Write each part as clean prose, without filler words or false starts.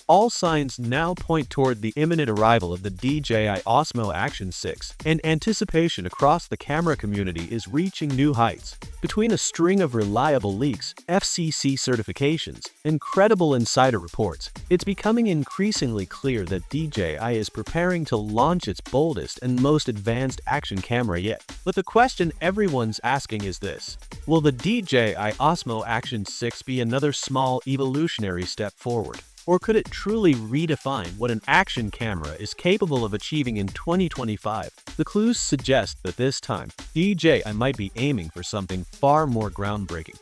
All signs now point toward the imminent arrival of the DJI Osmo Action 6, and anticipation across the camera community is reaching new heights. Between a string of reliable leaks, FCC certifications, and credible insider reports, it's becoming increasingly clear that DJI is preparing to launch its boldest and most advanced action camera yet. But the question everyone's asking is this: will the DJI Osmo Action 6 be another small evolutionary step forward? Or could it truly redefine what an action camera is capable of achieving in 2025? The clues suggest that this time, DJI might be aiming for something far more groundbreaking.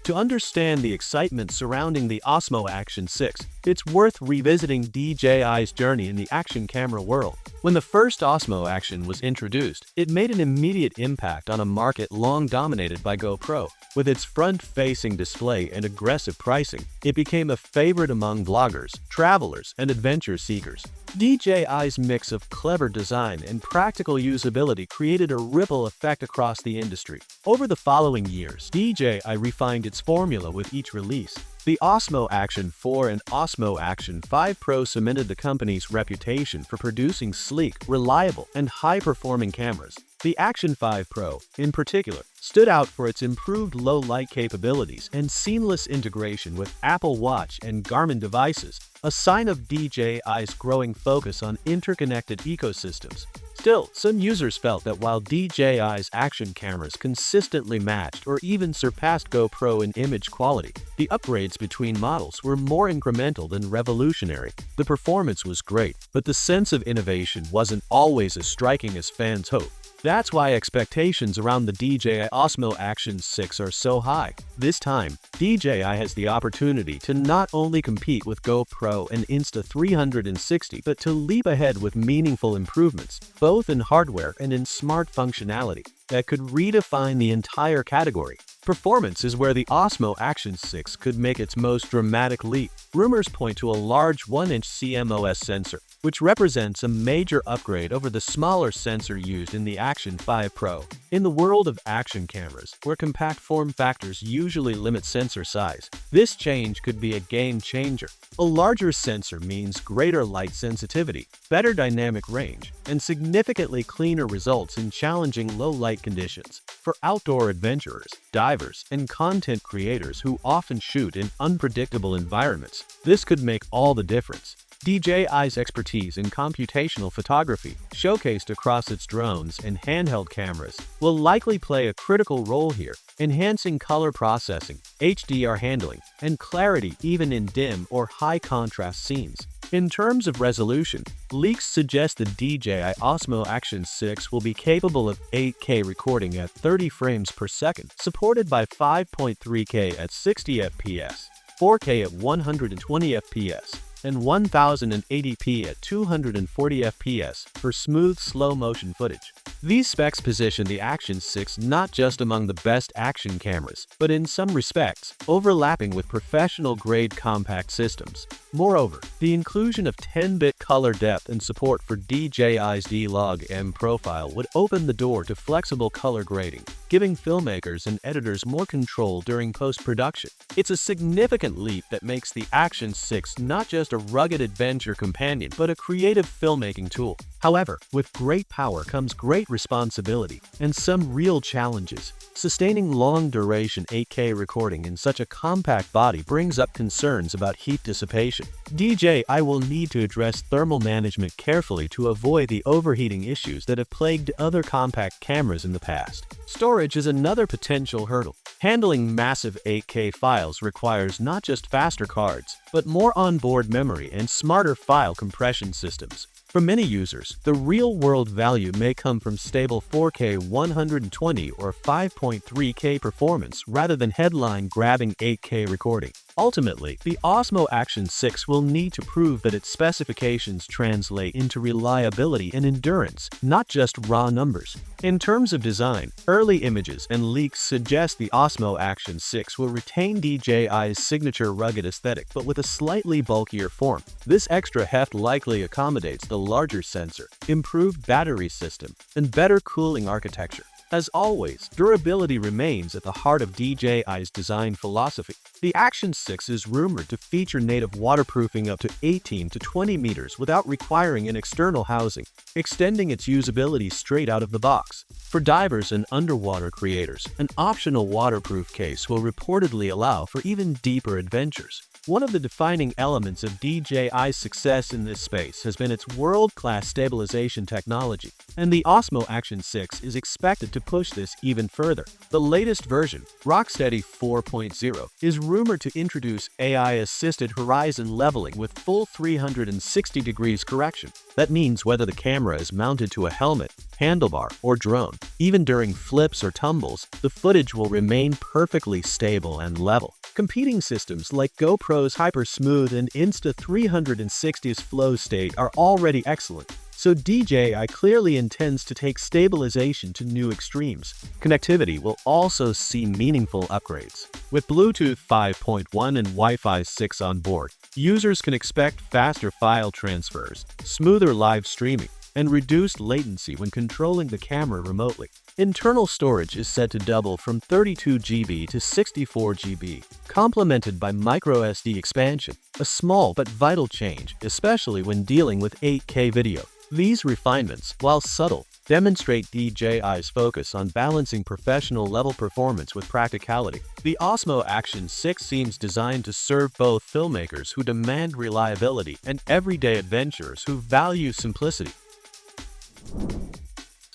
To understand the excitement surrounding the Osmo Action 6, it's worth revisiting DJI's journey in the action camera world. When the first Osmo Action was introduced, it made an immediate impact on a market long dominated by GoPro. With its front-facing display and aggressive pricing, it became a favorite among vloggers, travelers, and adventure seekers. DJI's mix of clever design and practical usability created a ripple effect across the industry. Over the following years, DJI refined its formula with each release. The Osmo Action 4 and Osmo Action 5 Pro cemented the company's reputation for producing sleek, reliable, and high-performing cameras. The Action 5 Pro, in particular, stood out for its improved low-light capabilities and seamless integration with Apple Watch and Garmin devices, a sign of DJI's growing focus on interconnected ecosystems. Still, some users felt that while DJI's action cameras consistently matched or even surpassed GoPro in image quality, the upgrades between models were more incremental than revolutionary. The performance was great, but the sense of innovation wasn't always as striking as fans hoped. That's why expectations around the DJI Osmo Action 6 are so high. This time, DJI has the opportunity to not only compete with GoPro and Insta360, but to leap ahead with meaningful improvements, both in hardware and in smart functionality, that could redefine the entire category. Performance is where the Osmo Action 6 could make its most dramatic leap. Rumors point to a large 1-inch CMOS sensor, which represents a major upgrade over the smaller sensor used in the Action 5 Pro. In the world of action cameras, where compact form factors usually limit sensor size, this change could be a game changer. A larger sensor means greater light sensitivity, better dynamic range, and significantly cleaner results in challenging low-light conditions. For outdoor adventurers, divers, and content creators who often shoot in unpredictable environments, this could make all the difference. DJI's expertise in computational photography, showcased across its drones and handheld cameras, will likely play a critical role here, enhancing color processing, HDR handling, and clarity even in dim or high-contrast scenes. In terms of resolution, leaks suggest the DJI Osmo Action 6 will be capable of 8K recording at 30 frames per second, supported by 5.3K at 60 fps, 4K at 120 fps, and 1080p at 240 fps for smooth slow-motion footage. These specs position the Action 6 not just among the best action cameras, but in some respects, overlapping with professional-grade compact systems. Moreover, the inclusion of 10-bit color depth and support for DJI's D-Log-M profile would open the door to flexible color grading, giving filmmakers and editors more control during post-production. It's a significant leap that makes the Action 6 not just a rugged adventure companion, but a creative filmmaking tool. However, with great power comes great responsibility and some real challenges. Sustaining long-duration 8K recording in such a compact body brings up concerns about heat dissipation. DJI will need to address thermal management carefully to avoid the overheating issues that have plagued other compact cameras in the past. Storage is another potential hurdle. Handling massive 8K files requires not just faster cards, but more onboard memory and smarter file compression systems. For many users, the real-world value may come from stable 4K 120 or 5.3K performance rather than headline-grabbing 8K recording. Ultimately, the Osmo Action 6 will need to prove that its specifications translate into reliability and endurance, not just raw numbers. In terms of design, early images and leaks suggest the Osmo Action 6 will retain DJI's signature rugged aesthetic but with a slightly bulkier form. This extra heft likely accommodates the larger sensor, improved battery system, and better cooling architecture. As always, durability remains at the heart of DJI's design philosophy. The Action 6 is rumored to feature native waterproofing up to 18 to 20 meters without requiring an external housing, extending its usability straight out of the box. For divers and underwater creators, an optional waterproof case will reportedly allow for even deeper adventures. One of the defining elements of DJI's success in this space has been its world-class stabilization technology, and the Osmo Action 6 is expected to push this even further. The latest version, Rocksteady 4.0, is rumored to introduce AI-assisted horizon leveling with full 360 degrees correction. That means whether the camera is mounted to a helmet, handlebar, or drone, even during flips or tumbles, the footage will remain perfectly stable and level. Competing systems like GoPro's Hypersmooth and Insta360's Flow State are already excellent, so DJI clearly intends to take stabilization to new extremes. Connectivity will also see meaningful upgrades. With Bluetooth 5.1 and Wi-Fi 6 on board, users can expect faster file transfers, smoother live streaming, and reduced latency when controlling the camera remotely. Internal storage is set to double from 32 GB to 64 GB, complemented by microSD expansion, a small but vital change, especially when dealing with 8K video. These refinements, while subtle, demonstrate DJI's focus on balancing professional-level performance with practicality. The Osmo Action 6 seems designed to serve both filmmakers who demand reliability and everyday adventurers who value simplicity.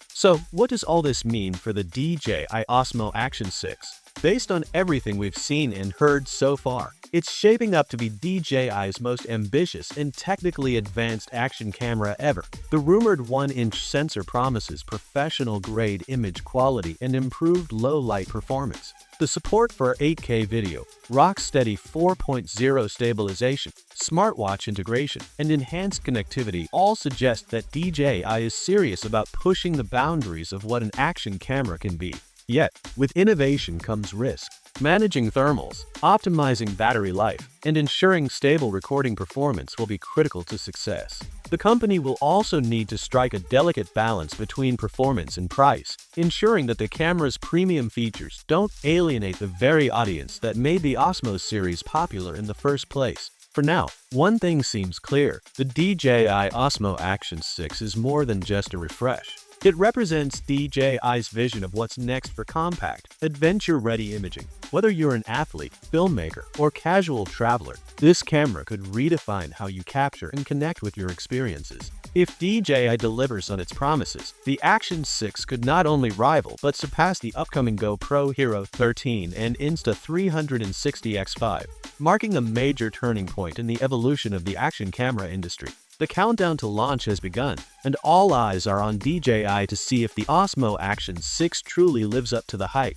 So, what does all this mean for the DJI Osmo Action 6? Based on everything we've seen and heard so far, it's shaping up to be DJI's most ambitious and technically advanced action camera ever. The rumored 1-inch sensor promises professional-grade image quality and improved low-light performance. The support for 8K video, Rocksteady 4.0 stabilization, smartwatch integration, and enhanced connectivity all suggest that DJI is serious about pushing the boundaries of what an action camera can be. Yet, with innovation comes risk. Managing thermals, optimizing battery life, and ensuring stable recording performance will be critical to success. The company will also need to strike a delicate balance between performance and price, ensuring that the camera's premium features don't alienate the very audience that made the Osmo series popular in the first place. For now, one thing seems clear: the DJI Osmo Action 6 is more than just a refresh. It represents DJI's vision of what's next for compact, adventure-ready imaging. Whether you're an athlete, filmmaker, or casual traveler, this camera could redefine how you capture and connect with your experiences. If DJI delivers on its promises, the Action 6 could not only rival but surpass the upcoming GoPro Hero 13 and Insta360 X5, marking a major turning point in the evolution of the action camera industry. The countdown to launch has begun, and all eyes are on DJI to see if the Osmo Action 6 truly lives up to the hype.